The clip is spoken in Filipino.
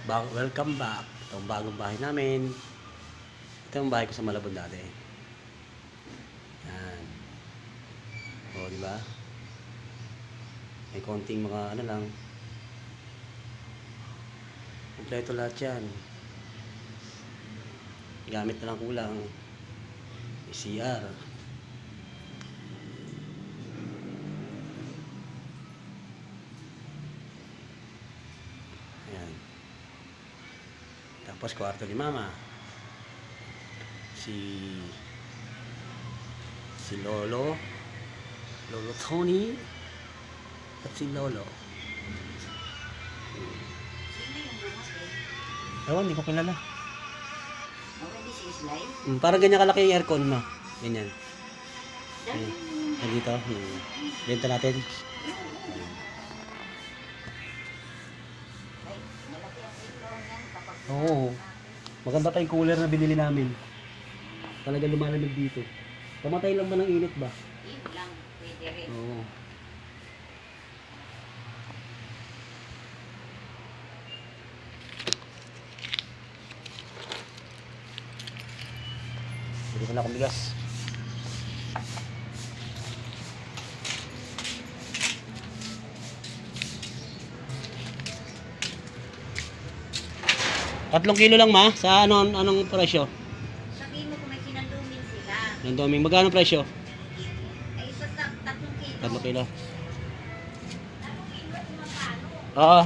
Welcome back. Ito ang bagong bahay namin. Ito ang bahay ko sa Malabon dati. Yan. O, di ba? May konting mga ano lang. Kompleto lahat yan. Gamit na lang kulang. May CR. Ayan. Tapos kwarto ni Mama. Si Lolo Tony at si Lolo. Ewan, hindi ko kilala. Parang ganyan kalaki yung aircon, no? Ganyan. Dito. Benta natin. Oo. Maganda pa yung cooler na binili namin. Talaga lumalamig dito. Pamatay lang ba ng init ba? Yun lang, pwede rin. Oo. Hindi ko na akong bigas. Tatlong kilo lang ma? Sa anong presyo? Sabihin mo kung may sinandumin sila. Ng doming. Magkano presyo? Ay, isa sa 3 kilo. 3 kilo. 3 kilo at magkano? Oo.